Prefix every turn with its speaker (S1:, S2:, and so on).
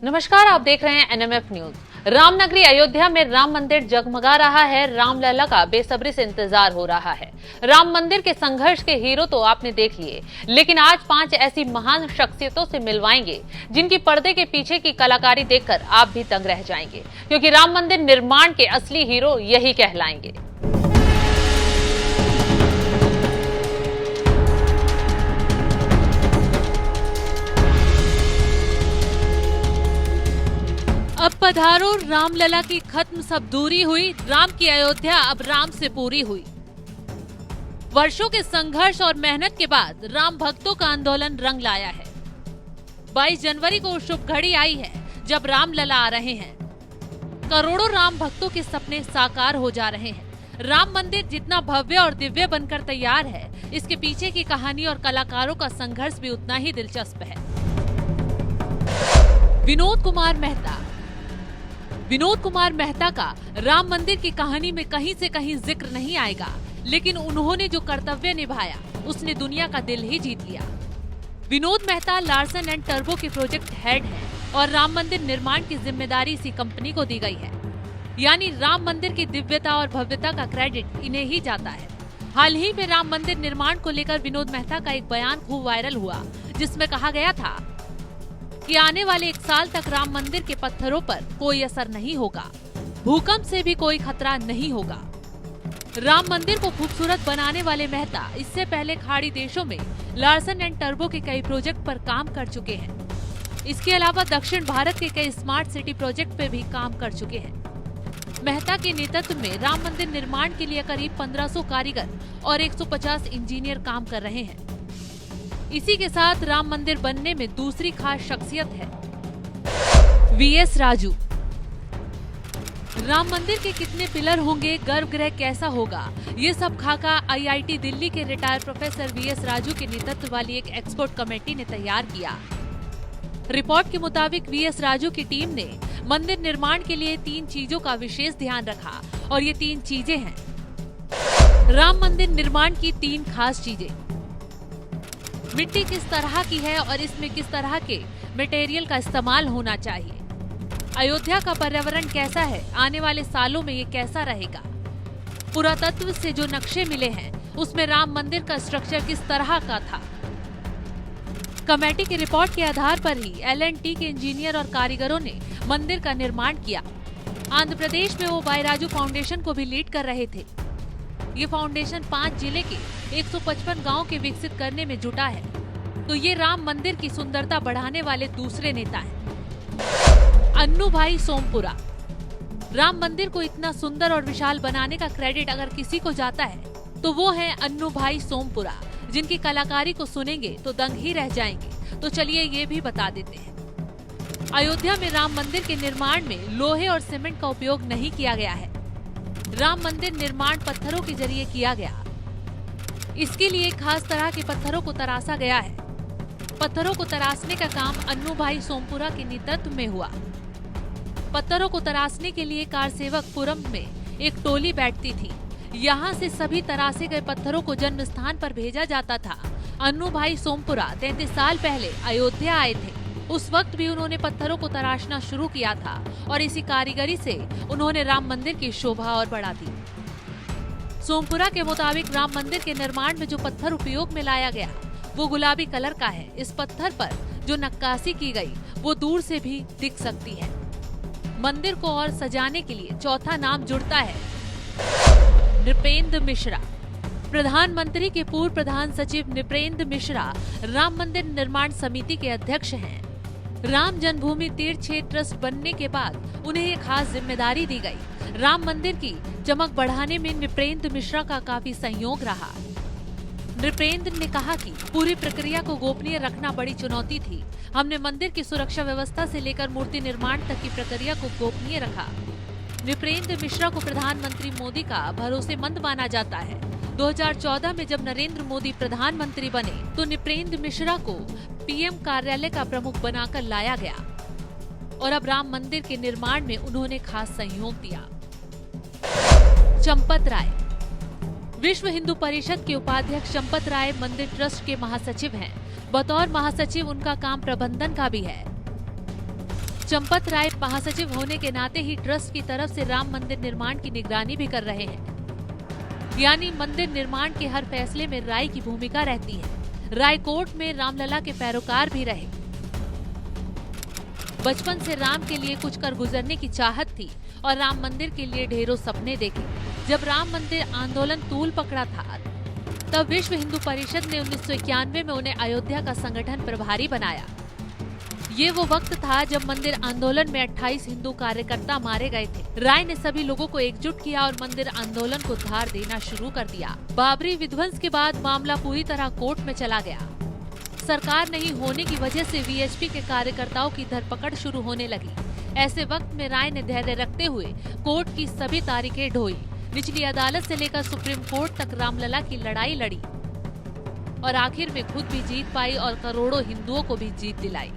S1: नमस्कार, आप देख रहे हैं एनएमएफ न्यूज। रामनगरी अयोध्या में राम मंदिर जगमगा रहा है। रामलला का बेसब्री से इंतजार हो रहा है। राम मंदिर के संघर्ष के हीरो तो आपने देख लिए, लेकिन आज 5 ऐसी महान शख्सियतों से मिलवाएंगे जिनकी पर्दे के पीछे की कलाकारी देखकर आप भी दंग रह जाएंगे, क्योंकि राम मंदिर निर्माण के असली हीरो यही कहलाएंगे। अब पधारो रामलला की खत्म सब दूरी हुई, राम की अयोध्या अब राम से पूरी हुई। वर्षों के संघर्ष और मेहनत के बाद राम भक्तों का आंदोलन रंग लाया है। 22 जनवरी को शुभ घड़ी आई है जब रामलला आ रहे हैं। करोड़ों राम भक्तों के सपने साकार हो जा रहे हैं। राम मंदिर जितना भव्य और दिव्य बनकर तैयार है, इसके पीछे की कहानी और कलाकारों का संघर्ष भी उतना ही दिलचस्प है। विनोद कुमार मेहता का राम मंदिर की कहानी में कहीं से कहीं जिक्र नहीं आएगा, लेकिन उन्होंने जो कर्तव्य निभाया उसने दुनिया का दिल ही जीत लिया। Vinod Mehta Larsen and turbo के प्रोजेक्ट हेड हैं और राम मंदिर निर्माण की जिम्मेदारी इसी कंपनी को दी गई है। यानी राम मंदिर की दिव्यता और भव्यता का क्रेडिट इन्हें ही जाता है। हाल ही में राम मंदिर निर्माण को लेकर विनोद मेहता का एक बयान खूब वायरल हुआ, जिसमें कहा गया था कि आने वाले 1 साल तक राम मंदिर के पत्थरों पर कोई असर नहीं होगा, भूकंप से भी कोई खतरा नहीं होगा। राम मंदिर को खूबसूरत बनाने वाले मेहता इससे पहले खाड़ी देशों में लार्सन एंड टर्बो के कई प्रोजेक्ट पर काम कर चुके हैं। इसके अलावा दक्षिण भारत के कई स्मार्ट सिटी प्रोजेक्ट पे भी काम कर चुके हैं। मेहता के नेतृत्व में राम मंदिर निर्माण के लिए करीब 1500 कारीगर और 150 इंजीनियर काम कर रहे हैं। इसी के साथ राम मंदिर बनने में दूसरी खास शख्सियत है वीएस राजू। राम मंदिर के कितने पिलर होंगे, गर्भगृह कैसा होगा, ये सब खाका आईआईटी दिल्ली के रिटायर्ड प्रोफेसर वीएस राजू के नेतृत्व वाली एक एक्सपर्ट कमेटी ने तैयार किया। रिपोर्ट के मुताबिक वीएस राजू की टीम ने मंदिर निर्माण के लिए 3 चीजों का विशेष ध्यान रखा, और ये 3 चीजें हैं। राम मंदिर निर्माण की 3 खास चीजें। मिट्टी किस तरह की है और इसमें किस तरह के मटेरियल का इस्तेमाल होना चाहिए। अयोध्या का पर्यावरण कैसा है, आने वाले सालों में ये कैसा रहेगा। पुरातत्व से जो नक्शे मिले हैं उसमें राम मंदिर का स्ट्रक्चर किस तरह का था। कमेटी की रिपोर्ट के आधार पर ही L&T के इंजीनियर और कारीगरों ने मंदिर का निर्माण किया। आंध्र प्रदेश में वो वाईराजू फाउंडेशन को भी लीड कर रहे थे। ये फाउंडेशन 5 जिले के 155 गांव के विकसित करने में जुटा है। तो ये राम मंदिर की सुंदरता बढ़ाने वाले दूसरे नेता हैं। अन्नू भाई सोमपुरा। राम मंदिर को इतना सुंदर और विशाल बनाने का क्रेडिट अगर किसी को जाता है तो वो है अन्नू भाई सोमपुरा, जिनकी कलाकारी को सुनेंगे तो दंग ही रह जाएंगे। तो चलिए ये भी बता देते हैं। अयोध्या में राम मंदिर के निर्माण में लोहे और सीमेंट का उपयोग नहीं किया गया है। राम मंदिर निर्माण पत्थरों के जरिए किया गया। इसके लिए खास तरह के पत्थरों को तराशा गया है। पत्थरों को तराशने का काम अन्नू भाई सोमपुरा के नेतृत्व में हुआ। पत्थरों को तराशने के लिए कारसेवक पुरम में एक टोली बैठती थी। यहाँ से सभी तराशे गए पत्थरों को जन्म स्थान पर भेजा जाता था। अन्नू भाई सोमपुरा 33 साल पहले अयोध्या आए थे। उस वक्त भी उन्होंने पत्थरों को तराशना शुरू किया था और इसी कारीगरी से उन्होंने राम मंदिर की शोभा और बढ़ा दी। सोमपुरा के मुताबिक राम मंदिर के निर्माण में जो पत्थर उपयोग में लाया गया वो गुलाबी कलर का है। इस पत्थर पर जो नक्काशी की गई वो दूर से भी दिख सकती है। मंदिर को और सजाने के लिए चौथा नाम जुड़ता है नृपेंद्र मिश्रा। प्रधानमंत्री के पूर्व प्रधान सचिव नृपेंद्र मिश्रा राम मंदिर निर्माण समिति के अध्यक्ष हैं। राम जन्मभूमि तीर्थ क्षेत्र ट्रस्ट बनने के बाद उन्हें एक खास जिम्मेदारी दी गई। राम मंदिर की चमक बढ़ाने में नृपेंद्र मिश्रा का काफी सहयोग रहा। नृपेंद्र ने कहा कि पूरी प्रक्रिया को गोपनीय रखना बड़ी चुनौती थी। हमने मंदिर की सुरक्षा व्यवस्था से लेकर मूर्ति निर्माण तक की प्रक्रिया को गोपनीय रखा। नृपेंद्र मिश्रा को प्रधानमंत्री मोदी का भरोसेमंद माना जाता है। 2014 में जब नरेंद्र मोदी प्रधानमंत्री बने तो नृपेंद्र मिश्रा को पीएम कार्यालय का प्रमुख बनाकर लाया गया और अब राम मंदिर के निर्माण में उन्होंने खास सहयोग दिया। चंपत राय। विश्व हिंदू परिषद के उपाध्यक्ष चंपत राय मंदिर ट्रस्ट के महासचिव हैं। बतौर महासचिव उनका काम प्रबंधन का भी है। चंपत राय महासचिव होने के नाते ही ट्रस्ट की तरफ से राम मंदिर निर्माण की निगरानी भी कर रहे हैं। यानी मंदिर निर्माण के हर फैसले में राय की भूमिका रहती है। राय कोर्ट में रामलला के पैरोकार भी रहे। बचपन से राम के लिए कुछ कर गुजरने की चाहत थी और राम मंदिर के लिए ढेरों सपने देखे। जब राम मंदिर आंदोलन तूल पकड़ा था, तब विश्व हिंदू परिषद ने 1991 में उन्हें अयोध्या का संगठन प्रभारी बनाया। ये वो वक्त था जब मंदिर आंदोलन में 28 हिंदू कार्यकर्ता मारे गए थे। राय ने सभी लोगों को एकजुट किया और मंदिर आंदोलन को धार देना शुरू कर दिया। बाबरी विध्वंस के बाद मामला पूरी तरह कोर्ट में चला गया। सरकार नहीं होने की वजह से वीएचपी के कार्यकर्ताओं की धरपकड़ शुरू होने लगी। ऐसे वक्त में राय ने धैर्य रखते हुए कोर्ट की सभी तारीखें ढोई। निचली अदालत से लेकर सुप्रीम कोर्ट तक रामलला की लड़ाई लड़ी और आखिर में खुद भी जीत पाई और करोड़ों हिंदुओं को भी जीत दिलाई।